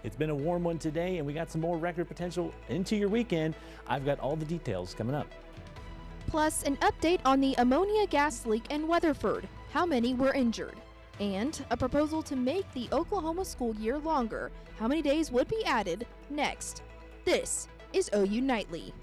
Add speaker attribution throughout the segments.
Speaker 1: It's been a warm one today, and we got some more record potential into your weekend. I've got all the details coming up.
Speaker 2: Plus, an update on the ammonia gas leak in Weatherford. How many were injured? And a proposal to make the Oklahoma school year longer. How many days would be added? Next. This is OU Nightly.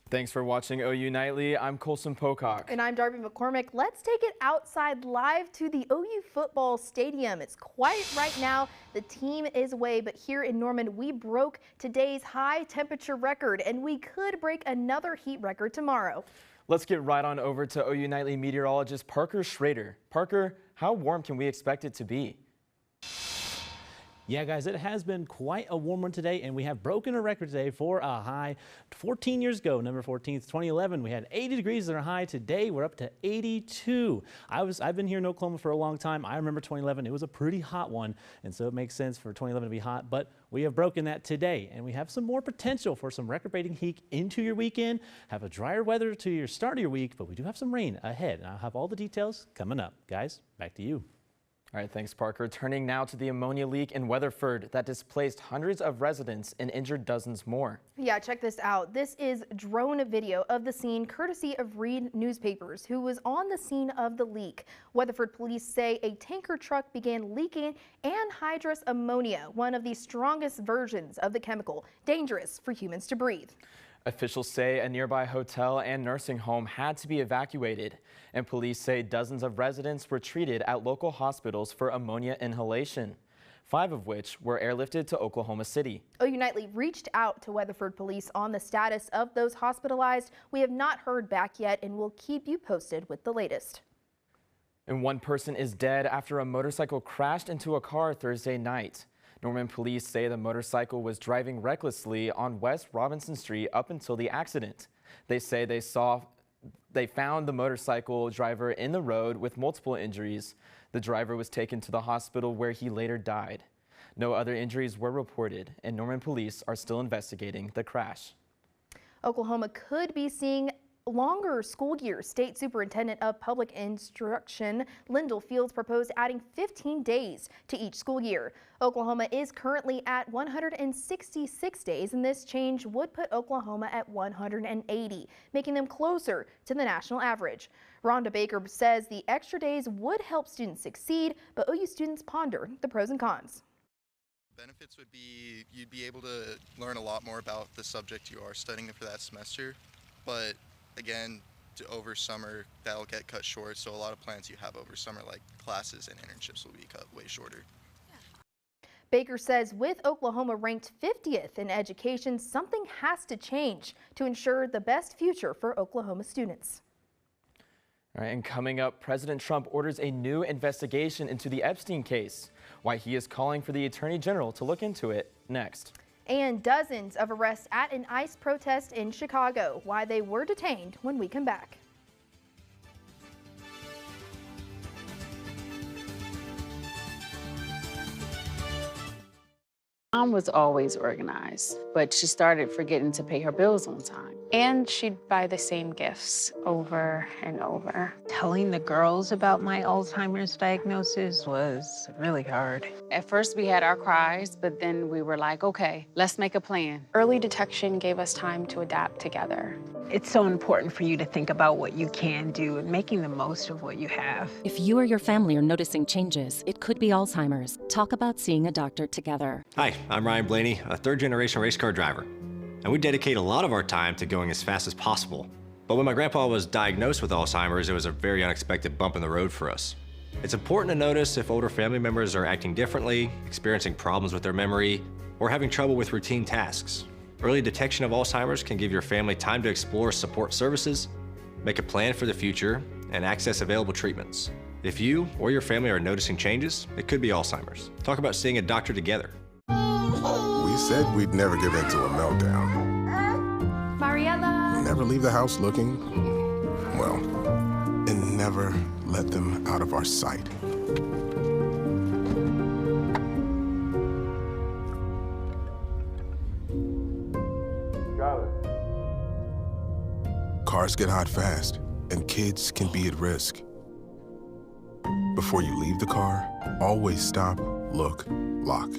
Speaker 3: Thanks for watching OU Nightly. I'm Colson Pocock.
Speaker 4: And I'm Darby McCormick. Let's take it outside live to the OU football stadium. It's quiet right now. The team is away, but here in Norman, we broke today's high temperature record, and we could break another heat record tomorrow.
Speaker 3: Let's get right on over to OU Nightly meteorologist Parker Schrader. Parker, how warm can we expect it to be?
Speaker 1: Yeah, guys, it has been quite a warm one today, and we have broken a record today for a high 14 years ago, November 14th, 2011. We had 80 degrees at our high. Today, we're up to 82. I've been here in Oklahoma for a long time. I remember 2011. It was a pretty hot one, and so it makes sense for 2011 to be hot, but we have broken that today, and we have some more potential for some record-breaking heat into your weekend. Have a drier weather to your start of your week, but we do have some rain ahead, and I'll have all the details coming up. Guys, back to you.
Speaker 3: All right, thanks, Parker. Turning now to the ammonia leak in Weatherford that displaced hundreds of residents and injured dozens more.
Speaker 4: Yeah, check this out. This is drone video of the scene courtesy of Reed Newspapers, who was on the scene of the leak. Weatherford police say a tanker truck began leaking anhydrous ammonia, one of the strongest versions of the chemical, dangerous for humans to breathe.
Speaker 3: Officials say a nearby hotel and nursing home had to be evacuated, and police say dozens of residents were treated at local hospitals for ammonia inhalation, 5 of which were airlifted to Oklahoma City.
Speaker 4: OU Nightly reached out to Weatherford police on the status of those hospitalized. We have not heard back yet, and we'll keep you posted with the latest.
Speaker 3: And one person is dead after a motorcycle crashed into a car Thursday night. Norman police say the motorcycle was driving recklessly on West Robinson Street up until the accident. They say they found the motorcycle driver in the road with multiple injuries. The driver was taken to the hospital where he later died. No other injuries were reported, and Norman police are still investigating the crash.
Speaker 4: Oklahoma could be seeing longer school years. State Superintendent of Public Instruction Lyndall Fields proposed adding 15 days to each school year. Oklahoma is currently at 166 days, and this change would put Oklahoma at 180, making them closer to the national average. Rhonda Baker says the extra days would help students succeed, but OU students ponder the pros and cons.
Speaker 5: Benefits would be you'd be able to learn a lot more about the subject you are studying for that semester, but again, over summer, that'll get cut short, so a lot of plans you have over summer, like classes and internships, will be cut way shorter.
Speaker 4: Baker says with Oklahoma ranked 50th in education, something has to change to ensure the best future for Oklahoma students.
Speaker 3: All right, and coming up, President Trump orders a new investigation into the Epstein case. Why he is calling for the Attorney General to look into it next.
Speaker 4: And dozens of arrests at an ICE protest in Chicago. Why they were detained when we come back.
Speaker 6: Mom was always organized, but she started forgetting to pay her bills on time.
Speaker 7: And she'd buy the same gifts over and over.
Speaker 8: Telling the girls about my Alzheimer's diagnosis was really hard.
Speaker 6: At first we had our cries, but then we were like, okay, let's make a plan.
Speaker 7: Early detection gave us time to adapt together.
Speaker 8: It's so important for you to think about what you can do and making the most of what you have.
Speaker 9: If you or your family are noticing changes, it could be Alzheimer's. Talk about seeing a doctor together.
Speaker 10: Hi, I'm Ryan Blaney, a third-generation race car driver. And we dedicate a lot of our time to going as fast as possible. But when my grandpa was diagnosed with Alzheimer's, it was a very unexpected bump in the road for us. It's important to notice if older family members are acting differently, experiencing problems with their memory, or having trouble with routine tasks. Early detection of Alzheimer's can give your family time to explore support services, make a plan for the future, and access available treatments. If you or your family are noticing changes, it could be Alzheimer's. Talk about seeing a doctor together.
Speaker 11: We said we'd never give in to a meltdown.
Speaker 7: Mariella!
Speaker 11: Never leave the house looking, well, and never let them out of our sight. Cars get hot fast, and kids can be at risk. Before you leave the car, always stop, look, lock.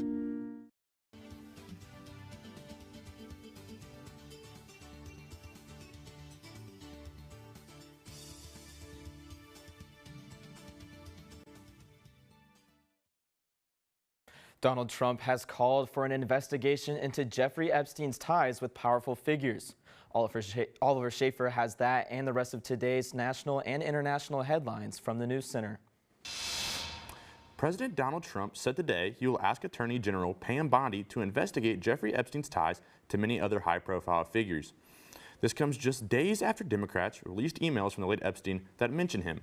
Speaker 3: Donald Trump has called for an investigation into Jeffrey Epstein's ties with powerful figures. Oliver Schaefer has that and the rest of today's national and international headlines from the News Center.
Speaker 12: President Donald Trump said today he will ask Attorney General Pam Bondi to investigate Jeffrey Epstein's ties to many other high-profile figures. This comes just days after Democrats released emails from the late Epstein that mention him.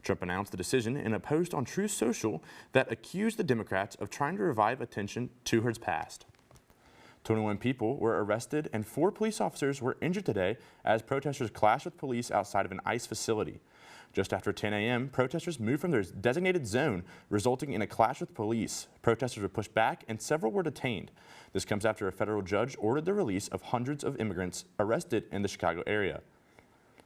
Speaker 12: Trump announced the decision in a post on Truth Social that accused the Democrats of trying to revive attention to his past. 21 people were arrested and 4 police officers were injured today as protesters clashed with police outside of an ICE facility. Just after 10 a.m., protesters moved from their designated zone, resulting in a clash with police. Protesters were pushed back and several were detained. This comes after a federal judge ordered the release of hundreds of immigrants arrested in the Chicago area.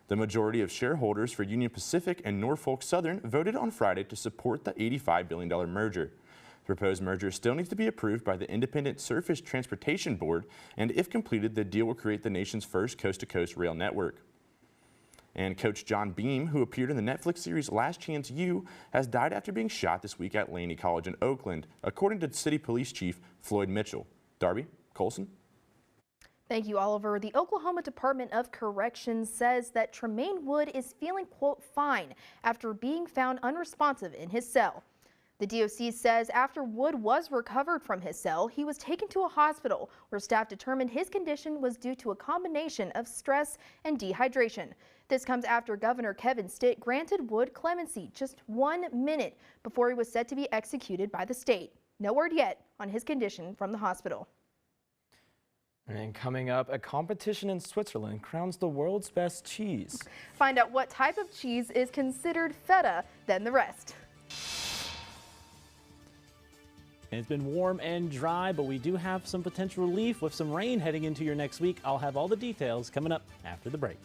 Speaker 12: The majority of shareholders for Union Pacific and Norfolk Southern voted on Friday to support the $85 billion merger. The proposed merger still needs to be approved by the Independent Surface Transportation Board, and if completed, the deal will create the nation's first coast-to-coast rail network. And Coach John Beam, who appeared in the Netflix series Last Chance U, has died after being shot this week at Laney College in Oakland, according to City Police Chief Floyd Mitchell. Darby Colson?
Speaker 4: Thank you, Oliver. The Oklahoma Department of Corrections says that Tremaine Wood is feeling, quote, fine after being found unresponsive in his cell. The DOC says after Wood was recovered from his cell, he was taken to a hospital where staff determined his condition was due to a combination of stress and dehydration. This comes after Governor Kevin Stitt granted Wood clemency just 1 minute before he was set to be executed by the state. No word yet on his condition from the hospital.
Speaker 3: And coming up, a competition in Switzerland crowns the world's best cheese.
Speaker 4: Find out what type of cheese is considered feta than the rest.
Speaker 1: And it's been warm and dry, but we do have some potential relief with some rain heading into your next week. I'll have all the details coming up after the break.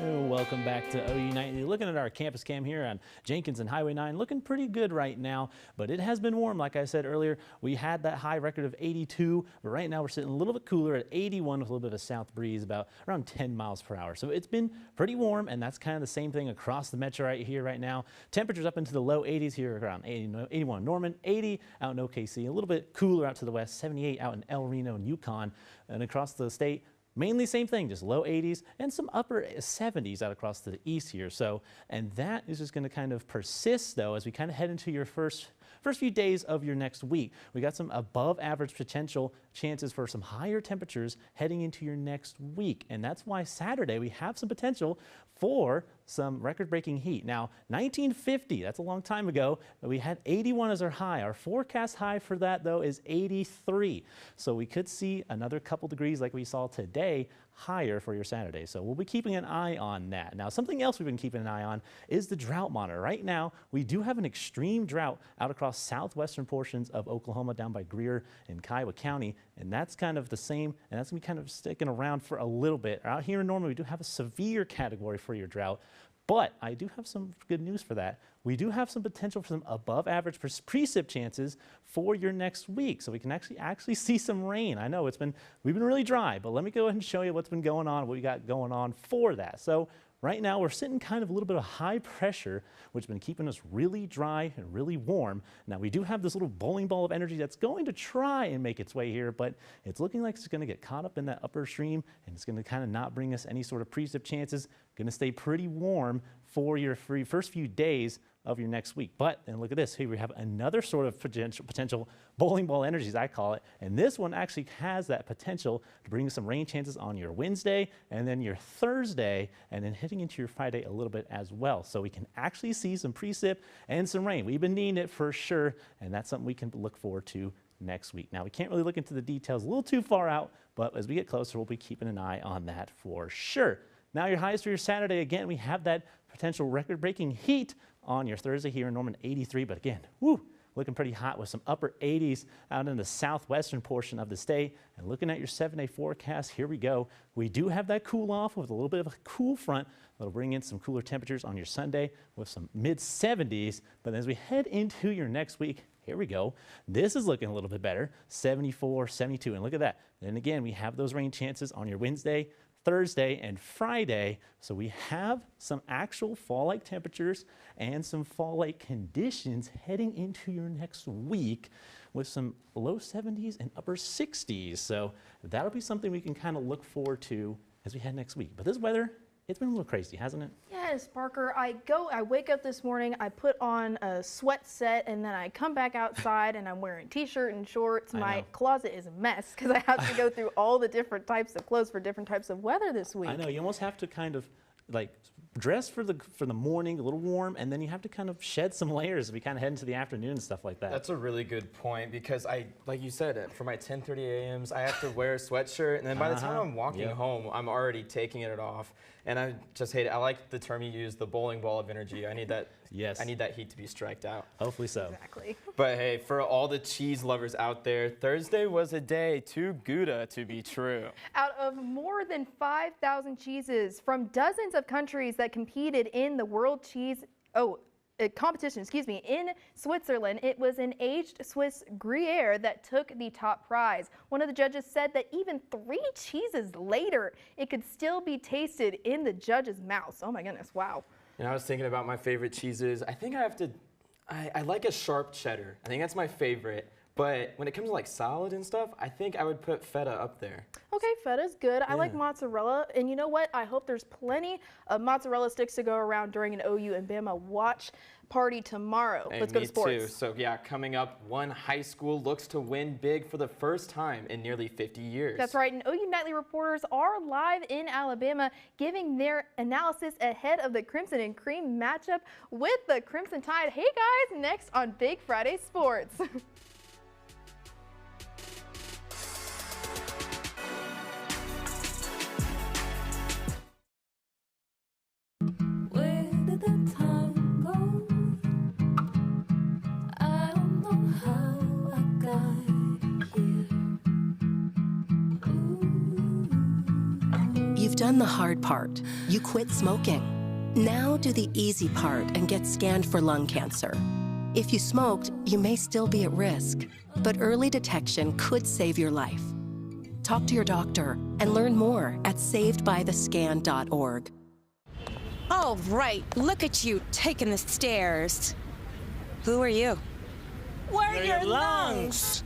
Speaker 1: Welcome back to OU Nightly. Looking at our campus cam here on Jenkins and Highway 9, looking pretty good right now, but it has been warm. Like I said earlier, we had that high record of 82, but right now we're sitting a little bit cooler at 81 with a little bit of a south breeze, about around 10 miles per hour. So it's been pretty warm, and that's kind of the same thing across the metro right here right now. Temperatures up into the low 80s here around 81 in Norman, 80 out in OKC, a little bit cooler out to the west, 78 out in El Reno and Yukon, and across the state, mainly same thing, just low 80s and some upper 70s out across to the east here. So, and that is just going to kind of persist though as we kind of head into your first few days of your next week. We got some above average potential chances for some higher temperatures heading into your next week. And that's why Saturday we have some potential for some record-breaking heat. Now, 1950, that's a long time ago, we had 81 as our high. Our forecast high for that, though, is 83. So we could see another couple degrees like we saw today higher for your Saturday. So we'll be keeping an eye on that. Now, something else we've been keeping an eye on is the drought monitor. Right now, we do have an extreme drought out across southwestern portions of Oklahoma down by Greer and Kiowa County, and that's kind of the same, and that's going to be kind of sticking around for a little bit. Out here in Norman, we do have a severe category for your drought, but I do have some good news for that. We do have some potential for some above average precip chances for your next week. So we can actually see some rain. I know we've been really dry, but let me go ahead and show you what's been going on, what we got going on for that. So right now we're sitting kind of a little bit of high pressure, which has been keeping us really dry and really warm. Now we do have this little bowling ball of energy that's going to try and make its way here, but it's looking like it's going to get caught up in that upper stream, and it's going to kind of not bring us any sort of precip chances. Going to stay pretty warm for your first few days of your next week. But then look at this. Here we have another sort of potential bowling ball energy, as I call it. And this one actually has that potential to bring some rain chances on your Wednesday and then your Thursday, and then hitting into your Friday a little bit as well. So we can actually see some precip and some rain. We've been needing it for sure, and that's something we can look forward to next week. Now, we can't really look into the details a little too far out, but as we get closer, we'll be keeping an eye on that for sure. Now, your highs for your Saturday, again, we have that potential record-breaking heat on your Thursday here in Norman, 83. But again, looking pretty hot with some upper 80s out in the southwestern portion of the state. And looking at your 7-day forecast, here we go. We do have that cool off with a little bit of a cool front that'll bring in some cooler temperatures on your Sunday with some mid-70s. But as we head into your next week, here we go. This is looking a little bit better, 74, 72. And look at that. Then again, we have those rain chances on your Wednesday, Thursday, and Friday. So we have some actual fall-like temperatures and some fall-like conditions heading into your next week with some low 70s and upper 60s. So that'll be something we can kind of look forward to as we head next week. But this weather, it's been a little crazy, hasn't it?
Speaker 4: Yes, Parker. I wake up this morning, I put on a sweat set, and then I come back outside and I'm wearing t-shirt and shorts. My closet is a mess because I have to go through all the different types of clothes for different types of weather this week.
Speaker 1: I know, you almost have to kind of like dress for the morning, a little warm, and then you have to kind of shed some layers as we kind of head into the afternoon and stuff like that.
Speaker 3: That's a really good point because like you said, for my 10:30 a.m.s, I have to wear a sweatshirt, and then by the time I'm walking home, I'm already taking it off. And I just hate it. I like the term you use, the bowling ball of energy. I need that. Yes. I need that heat to be striked out.
Speaker 1: Hopefully so.
Speaker 4: Exactly.
Speaker 3: But hey, for all the cheese lovers out there, Thursday was a day too Gouda to be true.
Speaker 4: Out of more than 5,000 cheeses from dozens of countries that competed in the World Cheese competition, in Switzerland, it was an aged Swiss Gruyere that took the top prize. One of the judges said that even 3 cheeses later, it could still be tasted in the judge's mouth. Oh my goodness, wow.
Speaker 3: And I was thinking about my favorite cheeses. I think I like a sharp cheddar. I think that's my favorite. But when it comes to like salad and stuff, I think I would put feta up there.
Speaker 4: Okay, feta's good. I like mozzarella. And you know what? I hope there's plenty of mozzarella sticks to go around during an OU and Bama watch party tomorrow.
Speaker 3: Hey,
Speaker 4: Let's go to sports.
Speaker 3: Me too. So yeah, coming up, one high school looks to win big for the first time in nearly 50 years.
Speaker 4: That's right. And OU Nightly reporters are live in Alabama giving their analysis ahead of the Crimson and Cream matchup with the Crimson Tide. Hey guys, next on Big Friday Sports.
Speaker 13: You've done the hard part. You quit smoking. Now do the easy part and get scanned for lung cancer. If you smoked, you may still be at risk, but early detection could save your life. Talk to your doctor and learn more at savedbythescan.org.
Speaker 14: All right, look at you taking the stairs. Who are you?
Speaker 15: We're your lungs.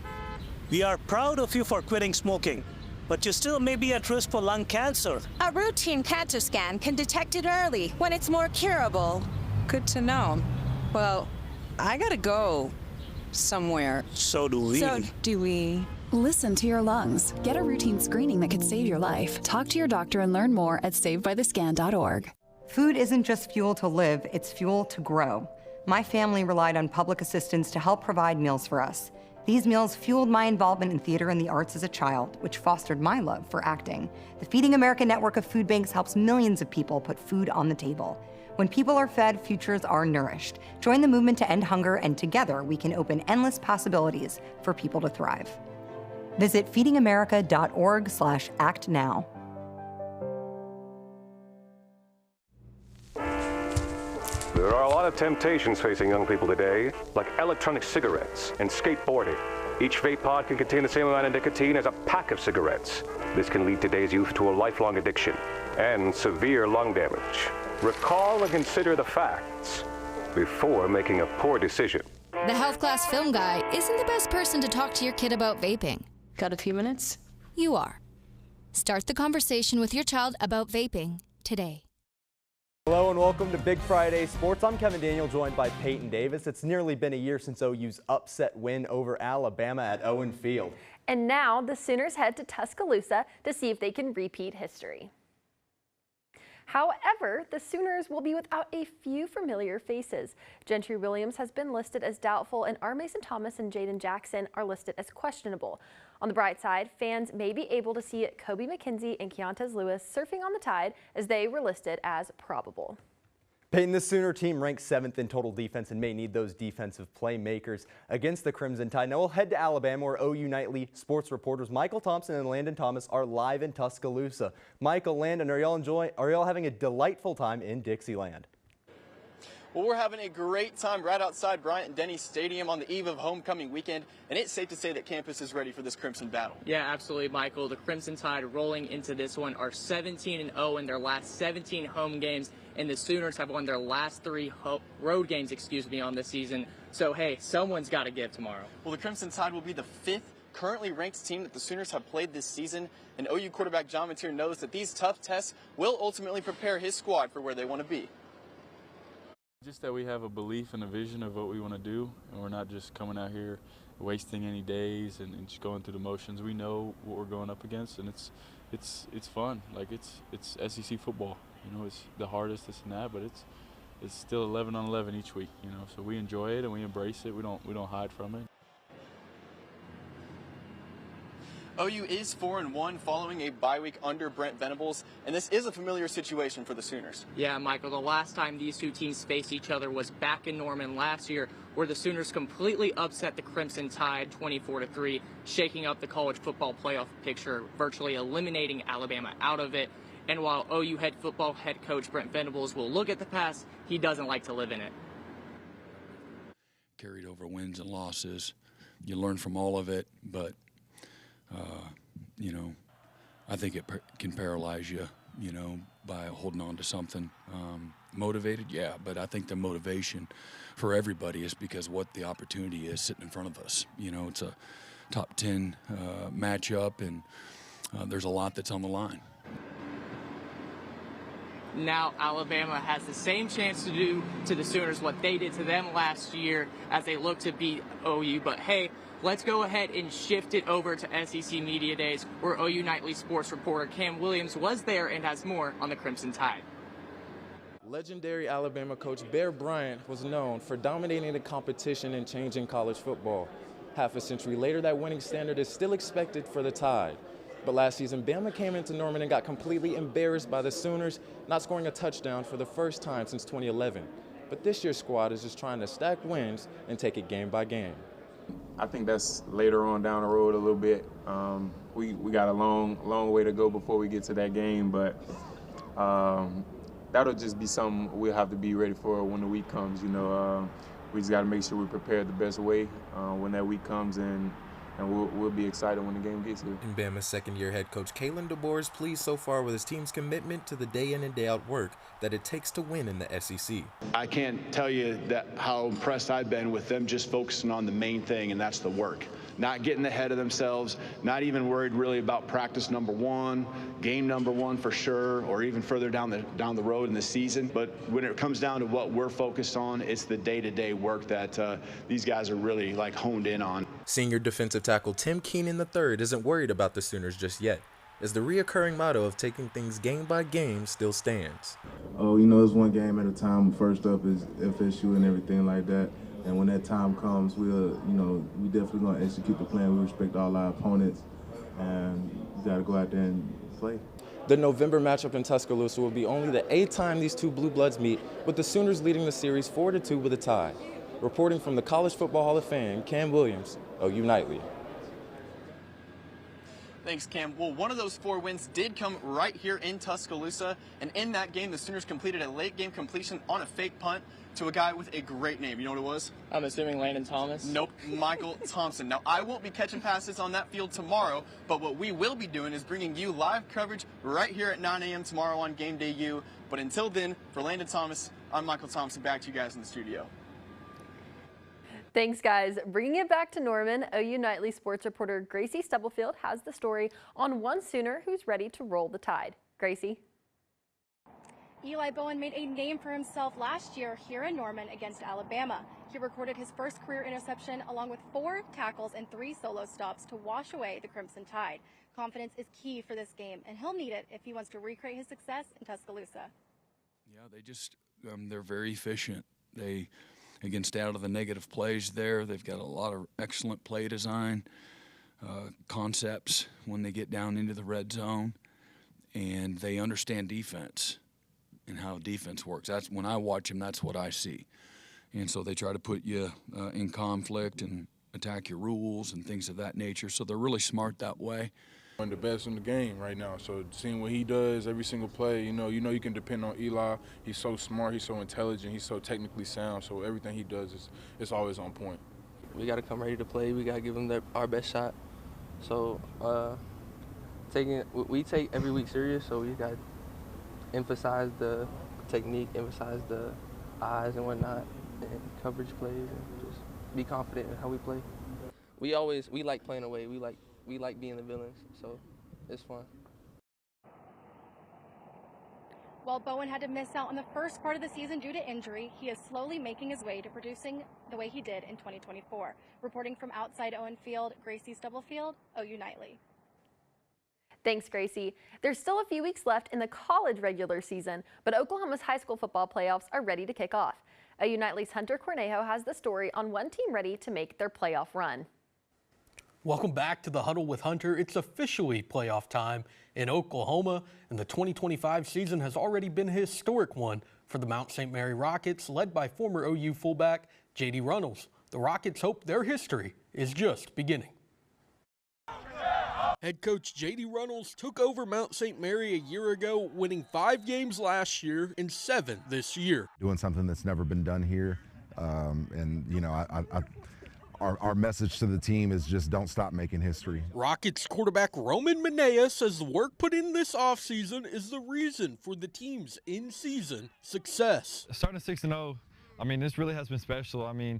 Speaker 15: We are proud of you for quitting smoking. but you still may be at risk for lung cancer.
Speaker 14: A routine cancer scan can detect it early when it's more curable. Good to know. Well, I gotta go somewhere.
Speaker 15: So do we.
Speaker 16: Listen to your lungs. Get a routine screening that could save your life. Talk to your doctor and learn more at savedbythescan.org.
Speaker 17: Food isn't just fuel to live, it's fuel to grow. My family relied on public assistance to help provide meals for us. These meals fueled my involvement in theater and the arts as a child, which fostered my love for acting. The Feeding America network of food banks helps millions of people put food on the table. When people are fed, futures are nourished. Join the movement to end hunger, and together we can open endless possibilities for people to thrive. Visit feedingamerica.org/actnow.
Speaker 18: There are a lot of temptations facing young people today, like electronic cigarettes and skateboarding. Each vape pod can contain the same amount of nicotine as a pack of cigarettes. This can lead today's youth to a lifelong addiction and severe lung damage. Recall and consider the facts before making a poor decision.
Speaker 19: The health class film guy isn't the best person to talk to your kid about vaping.
Speaker 20: Got a few minutes?
Speaker 19: You are. Start the conversation with your child about vaping today.
Speaker 21: Hello and welcome to Big Friday Sports. I'm Kevin Daniel, joined by Peyton Davis. It's nearly been a year since OU's upset win over Alabama at Owen Field.
Speaker 22: And now the Sooners head to Tuscaloosa to see if they can repeat history. However, the Sooners will be without a few familiar faces. Gentry Williams has been listed as doubtful, and R. Mason Thomas and Jaden Jackson are listed as questionable. On the bright side, fans may be able to see Kobe McKenzie and Keontez Lewis surfing on the tide, as they were listed as probable.
Speaker 21: Peyton, the Sooner team ranks 7th in total defense and may need those defensive playmakers against the Crimson Tide. Now we'll head to Alabama, where OU Nightly sports reporters Michael Thompson and Landon Thomas are live in Tuscaloosa. Michael, Landon, are y'all having a delightful time in Dixieland?
Speaker 23: Well, we're having a great time right outside Bryant-Denny Stadium on the eve of homecoming weekend, and it's safe to say that campus is ready for this Crimson battle.
Speaker 3: Yeah, absolutely, Michael. The Crimson Tide rolling into this one are 17-0 in their last 17 home games, and the Sooners have won their last 3 road games, on the season. So, hey, someone's got to give tomorrow.
Speaker 23: Well, the Crimson Tide will be the 5th currently ranked team that the Sooners have played this season, and OU quarterback John Mateer knows that these tough tests will ultimately prepare his squad for where they want to be.
Speaker 24: Just that we have a belief and a vision of what we want to do, and we're not just coming out here wasting any days and just going through the motions. We know what we're going up against, and it's fun. Like it's SEC football. It's the hardest, this and that, but it's still 11 on 11 each week. So we enjoy it and we embrace it. We don't hide from it.
Speaker 23: OU is 4-1 following a bye week under Brent Venables, and this is a familiar situation for the Sooners.
Speaker 3: Yeah, Michael, the last time these two teams faced each other was back in Norman last year, where the Sooners completely upset the Crimson Tide 24-3, shaking up the college football playoff picture, virtually eliminating Alabama out of it. And while OU head football head coach Brent Venables will look at the past, he doesn't like to live in it.
Speaker 25: Carried over wins and losses. You learn from all of it, but I think it can paralyze you, by holding on to something. Motivated, yeah, but I think the motivation for everybody is because what the opportunity is sitting in front of us. It's a top 10 matchup, and there's a lot that's on the line.
Speaker 3: Now Alabama has the same chance to do to the Sooners what they did to them last year as they look to beat OU, but hey, let's go ahead and shift it over to SEC Media Days, where OU Nightly sports reporter Cam Williams was there and has more on the Crimson Tide.
Speaker 26: Legendary Alabama coach Bear Bryant was known for dominating the competition and changing college football. Half a century later, that winning standard is still expected for the Tide. But last season, Bama came into Norman and got completely embarrassed by the Sooners, not scoring a touchdown for the first time since 2011. But this year's squad is just trying to stack wins and take it game by game.
Speaker 27: I think that's later on down the road a little bit. We got a long way to go before we get to that game, but that'll just be something we'll have to be ready for when the week comes. We just got to make sure we're prepared the best way when that week comes, and we'll be excited when the game gets here.
Speaker 28: And Bama's second-year head coach Kalen DeBoer is pleased so far with his team's commitment to the day-in and day-out work that it takes to win in the SEC.
Speaker 29: I can't tell you how impressed I've been with them just focusing on the main thing, and that's the work.
Speaker 2: not getting ahead of themselves, not even worried really about practice number one, game number one for sure, or even further down the road in the season. But when it comes down to what we're focused on, it's the day-to-day work that these guys are really like honed in on.
Speaker 28: Senior defensive tackle Tim Keenan III isn't worried about the Sooners just yet, as the reoccurring motto of taking things game by game still stands.
Speaker 27: Oh, you know, it's one game at a time. First up is FSU and everything like that. And when that time comes, we definitely going to execute the plan. We respect all our opponents, and we got to go out there and play.
Speaker 26: The November matchup in Tuscaloosa will be only the 8th time these two Blue Bloods meet, with the Sooners leading the series 4-2 with a tie. Reporting from the College Football Hall of Fame, Cam Williams, OU Nightly.
Speaker 23: Thanks, Cam. Well, one of those 4 wins did come right here in Tuscaloosa, and in that game, the Sooners completed a late game completion on a fake punt to a guy with a great name. You know what it was?
Speaker 5: I'm assuming Landon Thomas?
Speaker 23: Nope, Michael Thompson. Now, I won't be catching passes on that field tomorrow, but what we will be doing is bringing you live coverage right here at 9 a.m. tomorrow on Game Day U. But until then, for Landon Thomas, I'm Michael Thompson. Back to you guys in the studio.
Speaker 22: Thanks, guys. Bringing it back to Norman, OU Nightly sports reporter Gracie Stubblefield has the story on one Sooner who's ready to roll the Tide. Gracie.
Speaker 6: Eli Bowen made a name for himself last year here in Norman against Alabama. He recorded his first career interception along with 4 tackles and 3 solo stops to wash away the Crimson Tide. Confidence is key for this game, and he'll need it if he wants to recreate his success in Tuscaloosa.
Speaker 25: Yeah, they just, they're very efficient. They can stay out of the negative plays there. They've got a lot of excellent play design concepts when they get down into the red zone, and they understand defense and how defense works. That's when I watch them, that's what I see. And so they try to put you in conflict and attack your rules and things of that nature. So they're really smart that way.
Speaker 26: One of the best in the game right now. So seeing what he does every single play, you know you can depend on Eli. He's so smart, he's so intelligent, he's so technically sound. So everything he does is always on point.
Speaker 5: We got to come ready to play. We got to give them our best shot. So we take every week serious. So we got to emphasize the technique, emphasize the eyes and whatnot, and coverage plays, and just be confident in how we play. We like playing away. We like being the villains, so it's fun.
Speaker 6: While Bowen had to miss out on the first part of the season due to injury, he is slowly making his way to producing the way he did in 2024. Reporting from outside Owen Field, Gracie Stubblefield, OU Nightly.
Speaker 22: Thanks, Gracie. There's still a few weeks left in the college regular season, but Oklahoma's high school football playoffs are ready to kick off. OU Nightly's Hunter Cornejo has the story on one team ready to make their playoff run.
Speaker 7: Welcome back to the Huddle with Hunter. It's officially playoff time in Oklahoma, and the 2025 season has already been a historic one for the Mount St. Mary Rockets, led by former OU fullback J.D. Runnels. The Rockets hope their history is just beginning. Head coach J.D. Runnels took over Mount St. Mary a year ago, winning 5 games last year and 7 this year.
Speaker 8: Doing something that's never been done here, and you know, Our message to the team is just don't stop making history.
Speaker 7: Rockets quarterback Roman Minaya says the work put in this offseason is the reason for the team's in-season success.
Speaker 9: Starting 6-0, I mean, this really has been special. I mean,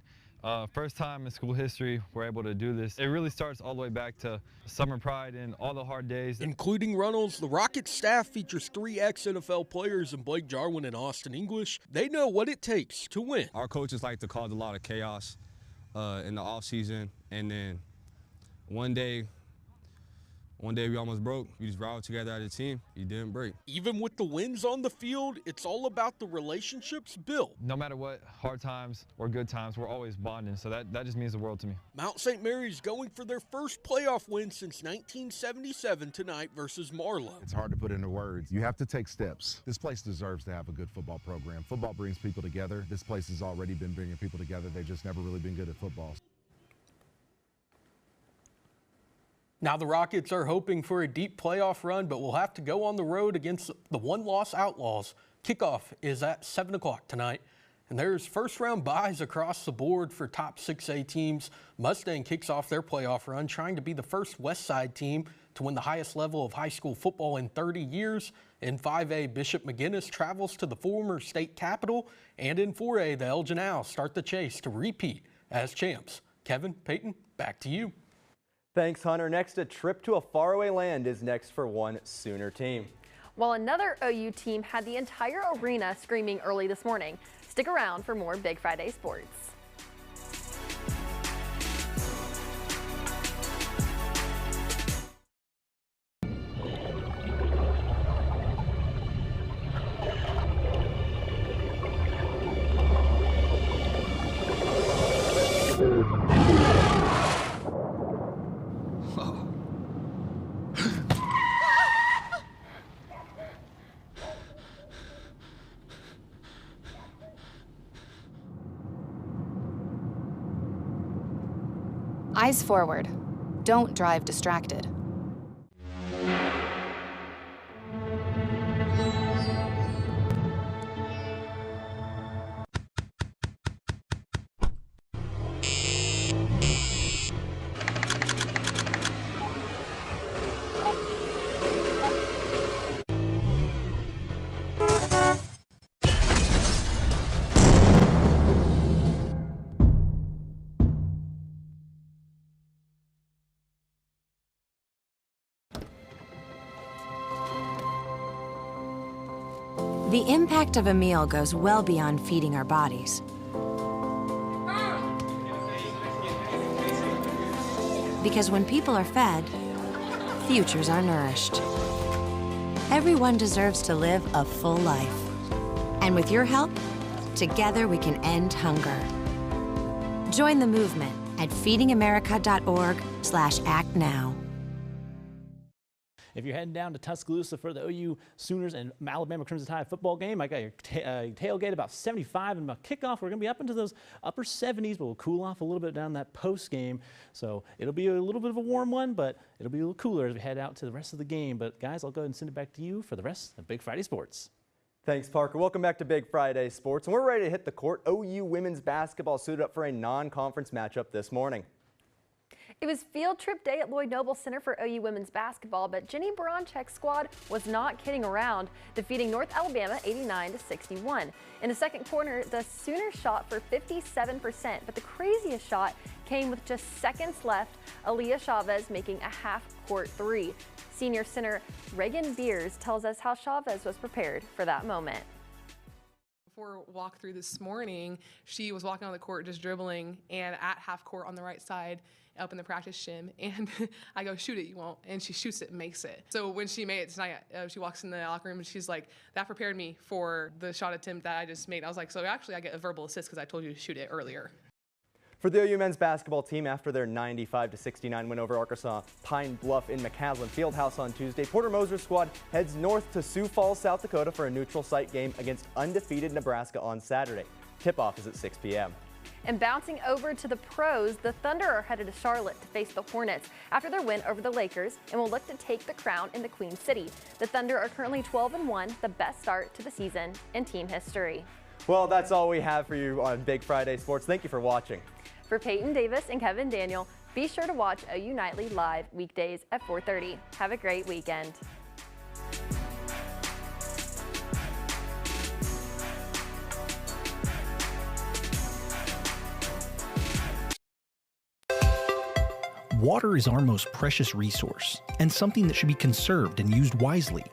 Speaker 9: first time in school history we're able to do this. It really starts all the way back to summer pride and all the hard days.
Speaker 7: Including Runnels, the Rockets staff features 3 ex-NFL players in Blake Jarwin and Austin English. They know what it takes to win.
Speaker 10: Our coaches like to cause a lot of chaos in the offseason, and then one day we almost broke. We just rallied together as a team. You didn't break.
Speaker 7: Even with the wins on the field, it's all about the relationships built.
Speaker 9: No matter what, hard times or good times, we're always bonding, so that just means the world to me.
Speaker 7: Mount St. Mary's going for their first playoff win since 1977 tonight versus Marlowe.
Speaker 8: It's hard to put into words. You have to take steps. This place deserves to have a good football program. Football brings people together. This place has already been bringing people together. They've just never really been good at football.
Speaker 7: Now the Rockets are hoping for a deep playoff run, but will have to go on the road against the one-loss Outlaws. Kickoff is at 7 o'clock tonight, and there's first-round byes across the board for top 6A teams. Mustang kicks off their playoff run, trying to be the first West Side team to win the highest level of high school football in 30 years. In 5A, Bishop McGuinness travels to the former state capital, and in 4A, the Elgin Owls start the chase to repeat as champs. Kevin, Peyton, back to you.
Speaker 21: Thanks, Hunter. Next, a trip to a faraway land is next for one Sooner team.
Speaker 22: While another OU team had the entire arena screaming early this morning. Stick around for more Big Friday sports.
Speaker 16: Eyes forward. Don't drive distracted. The impact of a meal goes well beyond feeding our bodies. Because when people are fed, futures are nourished. Everyone deserves to live a full life. And with your help, together we can end hunger. Join the movement at feedingamerica.org/act now.
Speaker 1: If you're heading down to Tuscaloosa for the OU Sooners and Alabama Crimson Tide football game, I got your tailgate about 75, and about kickoff, we're going to be up into those upper 70s, but we'll cool off a little bit down that post game. So it'll be a little bit of a warm one, but it'll be a little cooler as we head out to the rest of the game. But guys, I'll go ahead and send it back to you for the rest of Big Friday Sports.
Speaker 21: Thanks, Parker. Welcome back to Big Friday Sports. And we're ready to hit the court. OU women's basketball suited up for a non-conference matchup this morning.
Speaker 22: It was field trip day at Lloyd Noble Center for OU women's basketball, but Jenny Baranchek's squad was not kidding around, defeating North Alabama 89-61. In the second quarter, the Sooners shot for 57%, but the craziest shot came with just seconds left, Aaliyah Chavez making a half-court three. Senior center Reagan Beers tells us how Chavez was prepared for that moment.
Speaker 4: Before walkthrough this morning, she was walking on the court just dribbling, and at half court on the right side up in the practice gym, and I go, shoot it, you won't, and she shoots it and makes it. So when she made it tonight, she walks in the locker room and she's like, that prepared me for the shot attempt that I just made. I was like, so actually I get a verbal assist because I told you to shoot it earlier.
Speaker 21: For the OU men's basketball team, after their 95-69 win over Arkansas Pine Bluff in McCaslin Fieldhouse on Tuesday, Porter Moser's squad heads north to Sioux Falls, South Dakota for a neutral site game against undefeated Nebraska on Saturday. Tip-off is at 6 p.m.
Speaker 22: And bouncing over to the pros, the Thunder are headed to Charlotte to face the Hornets after their win over the Lakers and will look to take the crown in the Queen City. The Thunder are currently 12-1, the best start to the season in team history.
Speaker 21: Well, that's all we have for you on Big Friday Sports. Thank you for watching.
Speaker 22: For Peyton Davis and Kevin Daniel, be sure to watch OU Nightly live weekdays at 4:30. Have a great weekend.
Speaker 11: Water is our most precious resource and something that should be conserved and used wisely.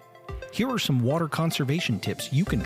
Speaker 11: Here are some water conservation tips you can